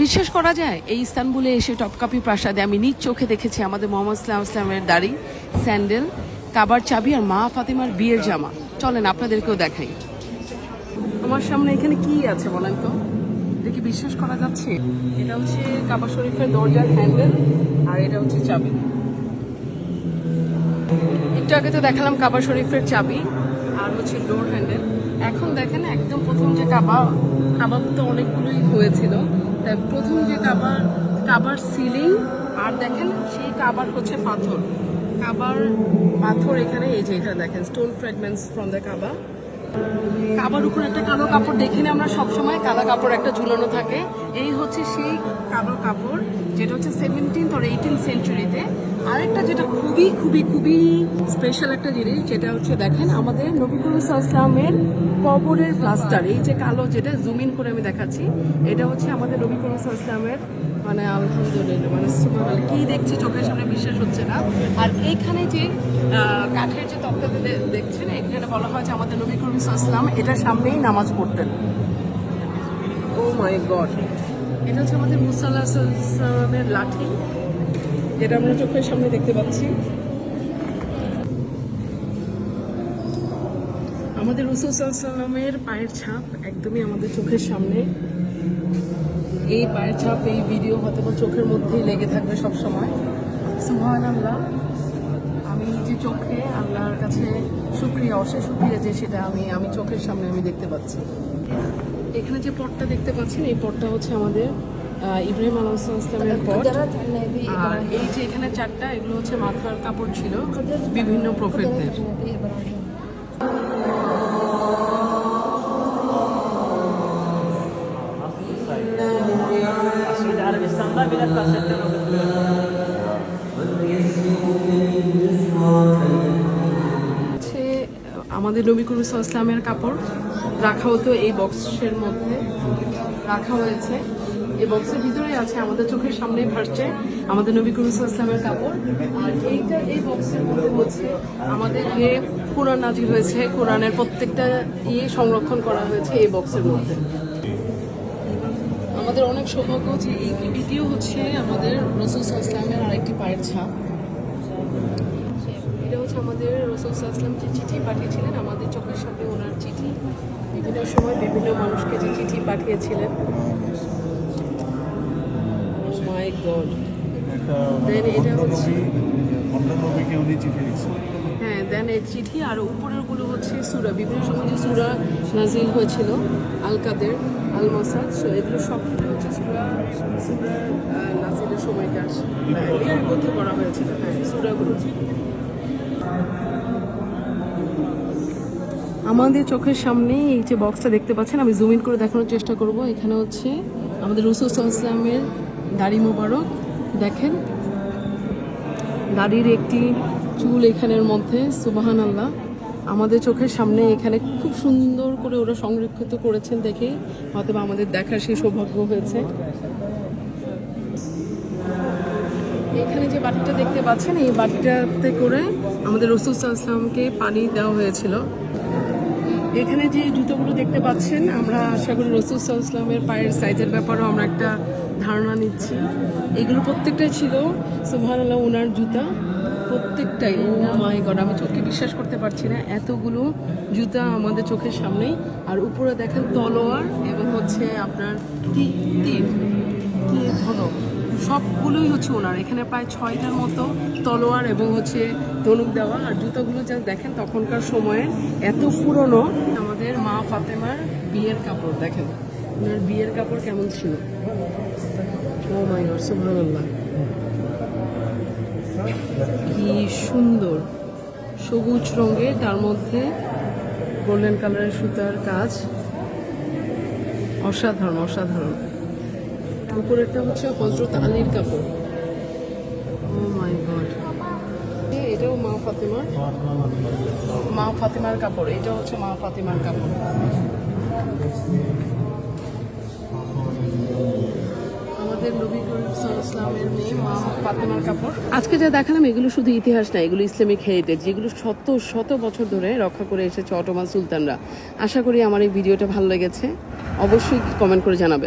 বিশ্বাস করা যায় এই ইস্তানবুলে এসে টপকাপি প্রাসাদে আমি নিজ চোখে দেখেছি আমাদের মোহাম্মদ ইসলামের দাড়ি, স্যান্ডেল, কাবার চাবি আর মা ফাতিমার বিয়ের জামা। চলেন আপনাদেরকেও দেখাই। আমার সামনে এখানে কি আছে বলেন তো, দেখি বিশ্বাস করা যাচ্ছে? এটা হচ্ছে কাবা শরীফের দরজার হ্যান্ডেল আর এটা হচ্ছে চাবি। একটু আগে তো দেখালাম কাবা শরীফের চাবি আর হচ্ছে ডোর হ্যান্ডেল। এখন দেখেন একদম প্রথম যে কাবা তো অনেকগুলোই হয়েছিল, তাই প্রথম যে কাবার সিলিং আর দেখেন সেই কাবার হচ্ছে কাবার পাথর এখানে, এই যে এখানে দেখেন স্টোন ফ্র্যাগমেন্টস ফ্রম দ্য কাবার উপর একটা কালো কাপড় দেখিনি আমরা সবসময়, কালো কাপড় একটা ঝুলানো থাকে। এই হচ্ছে সেই কালো কাপড় যেটা হচ্ছে 17th or 18th সেঞ্চুরিতে। আরেকটা যেটা খুবই খুবই খুবই স্পেশাল একটা জিনিস, যেটা হচ্ছে দেখেন আমাদের নবী করিম সাল্লাল্লাহু আলাইহি ওয়াসাল্লামের কবরের প্লাস্টার। এই যে কালো, যেটা জুম ইন করে আমি দেখাচ্ছি, এটা হচ্ছে আমাদের নবী করিম সাল্লাল্লাহু আলাইহি ওয়াসাল্লামের, মানে আলহামদুলিল্লাহ, মানে সুবহানাল্লাহ, কি দেখছি চোখের সামনে বিশ্বাস হচ্ছে না। আর এইখানে যে কাঠের যে তক্তাতে দেখছেন, এখানে বলা হয় যে আমাদের নবী করিম সাল্লাল্লাহু আলাইহি ওয়াসাল্লাম এটার সামনেই নামাজ পড়তেন। ও মাই গড, এটা হচ্ছে আমাদের মুসা আলাইহিস সালামের লাঠি, যেটা আমরা চোখের সামনে দেখতে পাচ্ছি। আমাদের রাসূল সাল্লাল্লাহু আলাইহি ওয়াসাল্লামের পায়ের ছাপ একদমই আমাদের চোখের সামনে। এই পায়ের ছাপ, এই ভিডিও হয়তো বা চোখের মধ্যেই লেগে থাকবে সব সময়। সুবহানাল্লাহ, আমি নিজে চোখে আল্লাহর কাছে শুকরিয়া, অশেষ শুকরিয়া যে সেটা আমি চোখের সামনে আমি দেখতে পাচ্ছি। এখানে যে পটটা দেখতে পাচ্ছেন, এই পটটা হচ্ছে আমাদের ইব্রাহিম আলাইহিস সালামের পট। আর এই যে এখানে চারটা, এগুলো হচ্ছে মাথার কাপড় ছিল বিভিন্ন প্রফেটদের। আমাদের নবী করিম সাল্লাল্লাহু আলাইহি ওয়াসাল্লামের কাপড় রাখা হতো এই বক্সের মধ্যে রাখা হয়েছে। এই বক্সের ভিতরে আছে, আমাদের চোখের সামনেই ভাসছে আমাদের নবী করিম সাল্লাল্লাহু আলাইহি ওয়াসাল্লামের কাপড়। আর এই বক্সের মধ্যে হচ্ছে আমাদের যে কোরআন নাজিল হয়েছে, কোরআনের প্রত্যেকটা সংরক্ষণ করা হয়েছে এই বক্সের মধ্যে। আমাদের অনেক সৌভাগ্য যে এটিও হচ্ছে আমাদের রাসূল সাল্লাল্লাহু আলাইহি ওয়াসাল্লামের আরেকটি পায়ের ছাপ। এটা হচ্ছে আমাদের রাসূল সাল্লাল্লাহু আলাইহি ওয়াসাল্লাম যে চিঠি পাঠিয়েছিলেন, আমাদের চোখের সামনে ওনার চিঠি, বিভিন্ন সময় বিভিন্ন মানুষকে যে চিঠি পাঠিয়েছিলেন। মাই গড, দেন এটা হচ্ছে হ্যাঁ, দেন এই চিঠি। আর উপরের গুলো হচ্ছে সূরা, বিভিন্ন সময় যে সূরা নাজিল হয়েছিল, আল কাদের, আল মাসাদ, এগুলো সবগুলো হচ্ছে সূরা নাজিলের সময়কার লিপিবদ্ধ করা হয়েছিল। হ্যাঁ, সূরাগুলো আমাদের চোখের সামনে এই যে বক্সটা দেখতে পাচ্ছেন, আমি জুম ইন করে দেখানোর চেষ্টা করব। এখানে হচ্ছে আমাদের রাসূল সাল্লাল্লাহু আলাইহি ওয়াসাল্লামের দাড়ি মোবারক, দেখেন দাড়ির একটি চুল এখানের মধ্যে। সুবহানাল্লাহ, আমাদের চোখের সামনে এখানে খুব সুন্দর করে ওরা সংরক্ষিত করেছেন দেখে হয়তো আমাদের দেখার সেই সৌভাগ্য হয়েছে। এখানে যে বাটিটা দেখতে পাচ্ছেন, এই বাটিটাতে করে আমাদের রাসূল সাল্লাল্লাহু আলাইহি ওয়াসাল্লামকে পানি দেওয়া হয়েছিল। এখানে যে জুতোগুলো দেখতে পাচ্ছেন, আমরা আশা করি রাসূল সাল্লাল্লাহু আলাইহি ওয়াসাল্লামের পায়ের সাইজের ব্যাপারেও আমরা একটা ধারণা নিচ্ছি। এগুলো প্রত্যেকটাই ছিল সুবহানাল্লাহ ওনার জুতা, প্রত্যেকটাই। ও মাই গড, আমি চোখে বিশ্বাস করতে পারছি না, এতগুলো জুতা আমাদের চোখের সামনেই। আর উপরে দেখেন তলোয়ার এবং হচ্ছে আপনার তীর, ধনুক, সবগুলোই হচ্ছে ওনার। এখানে প্রায় 6টার মতো তলোয়ার এবং হচ্ছে ধনুক দেওয়া। আর জুতাগুলো যা দেখেন তখনকার সময়ে এত পুরনো। আমাদের মা ফাতেমার বিয়ের কাপড় দেখেন, ওনার বিয়ের কাপড় কেমন ছিল। ও মাই গড, সুবহানাল্লাহ, কি সুন্দর, সবুজ রঙের, তার মধ্যে গোল্ডেন কালারের সুতার কাজ, অসাধারণ অসাধারণ। উপরেরটা হচ্ছে হযরত আলীর কাপড়। ও মাই গড, এটাও মা ফাতেমার কাপড়, এটা হচ্ছে মা ফাতেমার কাপড়। আমাদের নবী করিম সাল্লাল্লাহু আলাইহি ওয়াসাল্লামের মেয়ে মা ফাতেমার কাপড়। আজকে যা দেখালাম এগুলো শুধু ইতিহাস না, এগুলো ইসলামিক হেরিটেজ, যেগুলো শত শত বছর ধরে রক্ষা করে এসেছে অটোমান সুলতানরা। আশা করি আমার এই ভিডিওটা ভালো লেগেছে, অবশ্যই কমেন্ট করে জানাবেন।